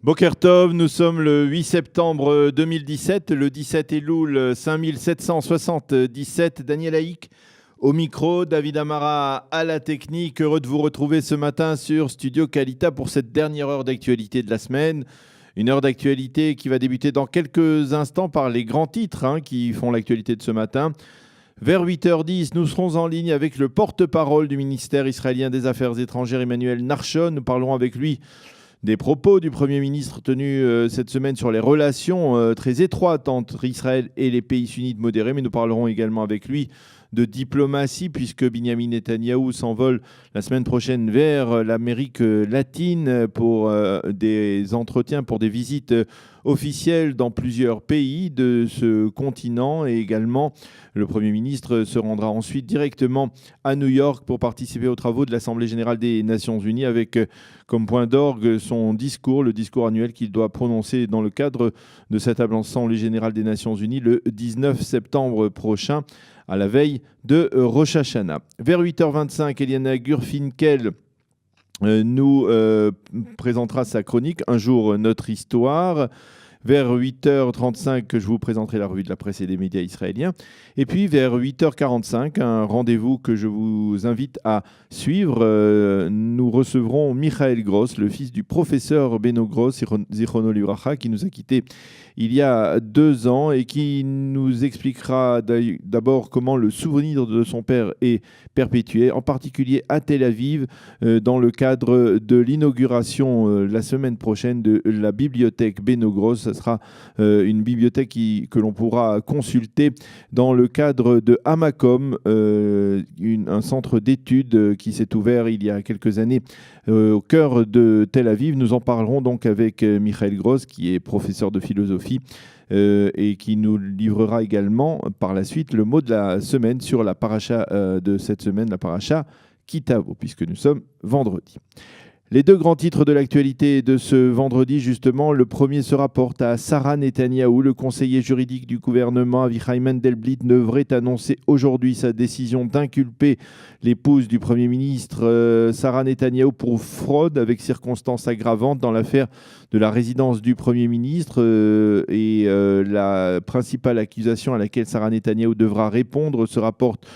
Boker Tov, nous sommes le 8 septembre 2017, le 17 Elul 5777. Daniel Haïk au micro, David Amara à la technique. Heureux de vous retrouver ce matin sur Studio Kalita pour cette dernière heure d'actualité de la semaine. Une heure d'actualité qui va débuter dans quelques instants par les grands titres qui font l'actualité de ce matin. Vers 8h10, nous serons en ligne avec le porte-parole du ministère israélien des Affaires étrangères, Emmanuel Narshon. Nous parlerons avec lui des propos du Premier ministre tenus cette semaine sur les relations très étroites entre Israël et les pays sunnites modérés. Mais nous parlerons également avec lui de diplomatie, puisque Binyamin Netanyahou s'envole la semaine prochaine vers l'Amérique latine pour des entretiens, pour des visites officielles dans plusieurs pays de ce continent. Et également, le Premier ministre se rendra ensuite directement à New York pour participer aux travaux de l'Assemblée générale des Nations unies avec comme point d'orgue son discours, le discours annuel qu'il doit prononcer dans le cadre de cette Assemblée générale des Nations unies le 19 septembre prochain, à la veille de Rosh Hashanah. Vers 8h25, Eliana Gurfinkel nous présentera sa chronique « Un jour, notre histoire ». Vers 8h35, je vous présenterai la revue de la presse et des médias israéliens. Et puis vers 8h45, un rendez-vous que je vous invite à suivre. Nous recevrons Michael Gross, le fils du professeur Beno Gross, Zichrono Livracha, qui nous a quittés il y a 2 ans et qui nous expliquera d'abord comment le souvenir de son père est perpétué, en particulier à Tel Aviv, dans le cadre de l'inauguration la semaine prochaine de la bibliothèque Beno Gross. Ce sera une bibliothèque que l'on pourra consulter dans le cadre de Hamakom, un centre d'études qui s'est ouvert il y a quelques années au cœur de Tel Aviv. Nous en parlerons donc avec Michael Gross, qui est professeur de philosophie et qui nous livrera également par la suite le mot de la semaine sur la paracha de cette semaine, la paracha Kitavo, puisque nous sommes vendredi. Les 2 grands titres de l'actualité de ce vendredi, justement, le premier se rapporte à Sarah Netanyahou. Le conseiller juridique du gouvernement, Avichai Mendelblit, devrait annoncer aujourd'hui sa décision d'inculper l'épouse du Premier ministre, Sarah Netanyahou, pour fraude avec circonstances aggravantes dans l'affaire de la résidence du Premier ministre. La principale accusation à laquelle Sarah Netanyahou devra répondre se rapporte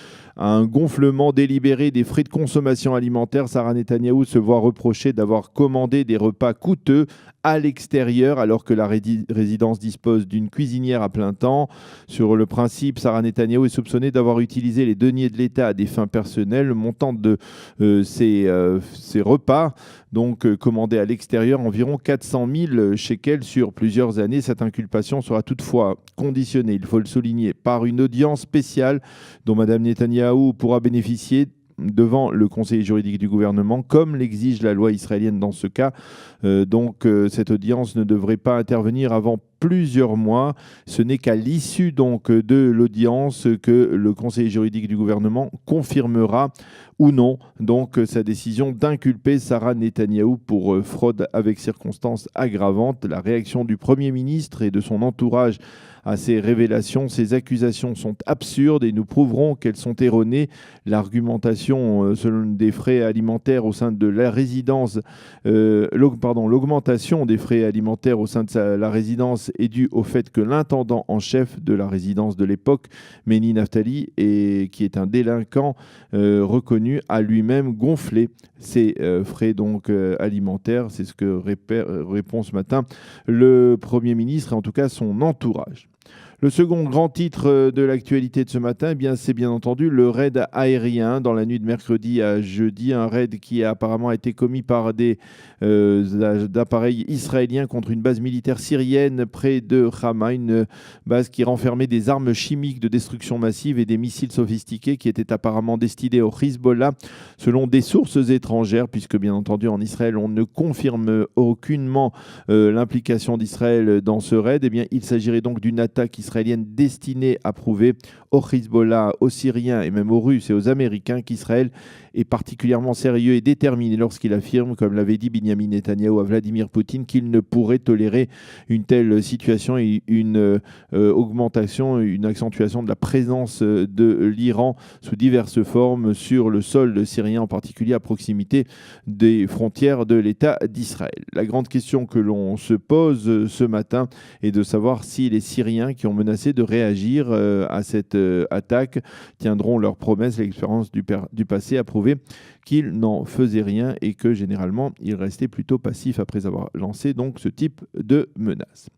à un gonflement délibéré des frais de consommation alimentaire. Sarah Netanyahou se voit reprocher d'avoir commandé des repas coûteux à l'extérieur alors que la résidence dispose d'une cuisinière à plein temps. Sur le principe, Sarah Netanyahou est soupçonnée d'avoir utilisé les deniers de l'État à des fins personnelles. Le montant de ces repas, donc commandés à l'extérieur, environ 400 000 shekels sur plusieurs années. Cette inculpation sera toutefois conditionnée, il faut le souligner, par une audience spéciale dont Mme Netanyahou pourra bénéficier devant le conseiller juridique du gouvernement, comme l'exige la loi israélienne dans ce cas. Cette audience ne devrait pas intervenir avant plusieurs mois. Ce n'est qu'à l'issue donc de l'audience que le conseiller juridique du gouvernement confirmera ou non donc sa décision d'inculper Sarah Netanyahou pour fraude avec circonstances aggravantes. La réaction du Premier ministre et de son entourage à ces révélations, ces accusations sont absurdes et nous prouverons qu'elles sont erronées. L'argumentation selon des frais alimentaires au sein de la résidence, l'augmentation des frais alimentaires au sein de la résidence est due au fait que l'intendant en chef de la résidence de l'époque, Meni Naftali, qui est un délinquant reconnu, a lui-même gonflé ces frais alimentaires. C'est ce que répond ce matin le Premier ministre et en tout cas son entourage. Le second grand titre de l'actualité de ce matin, c'est bien entendu le raid aérien dans la nuit de mercredi à jeudi. Un raid qui a apparemment été commis par des appareils israéliens contre une base militaire syrienne près de Hama, une base qui renfermait des armes chimiques de destruction massive et des missiles sophistiqués qui étaient apparemment destinés au Hezbollah, selon des sources étrangères, puisque bien entendu en Israël on ne confirme aucunement l'implication d'Israël dans ce raid. Il s'agirait donc d'une attaque israélienne destinée à prouver au Hezbollah, aux Syriens et même aux Russes et aux Américains qu'Israël est particulièrement sérieux et déterminé lorsqu'il affirme, comme l'avait dit Binyamin Netanyahou à Vladimir Poutine, qu'il ne pourrait tolérer une telle situation et une augmentation, une accentuation de la présence de l'Iran sous diverses formes sur le sol syrien, en particulier à proximité des frontières de l'État d'Israël. La grande question que l'on se pose ce matin est de savoir si les Syriens qui ont menacé de réagir à cette attaque tiendront leurs promesses. L'expérience du passé a prouvé qu'ils n'en faisaient rien et que généralement ils restaient plutôt passifs après avoir lancé donc ce type de menace.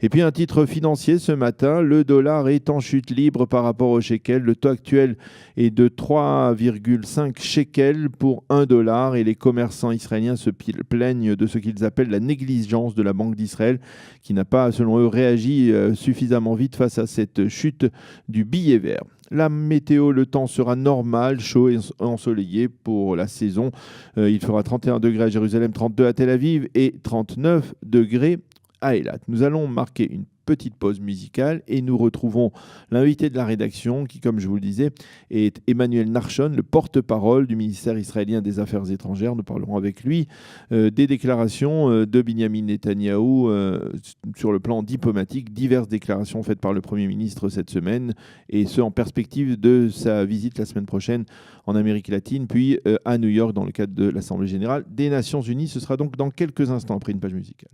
Et puis un titre financier ce matin, le dollar est en chute libre par rapport au shekel. Le taux actuel est de 3,5 shekels pour 1 dollar et les commerçants israéliens se plaignent de ce qu'ils appellent la négligence de la Banque d'Israël qui n'a pas, selon eux, réagi suffisamment vite face à cette chute du billet vert. La météo, le temps sera normal, chaud et ensoleillé pour la saison. Il fera 31 degrés à Jérusalem, 32 à Tel Aviv et 39 degrés à Eilat. Nous allons marquer une petite pause musicale et nous retrouvons l'invité de la rédaction qui, comme je vous le disais, est Emmanuel Nachshon, le porte-parole du ministère israélien des Affaires étrangères. Nous parlerons avec lui des déclarations de Binyamin Netanyahou sur le plan diplomatique, diverses déclarations faites par le Premier ministre cette semaine et ce en perspective de sa visite la semaine prochaine en Amérique latine, puis à New York dans le cadre de l'Assemblée générale des Nations unies. Ce sera donc dans quelques instants après une page musicale.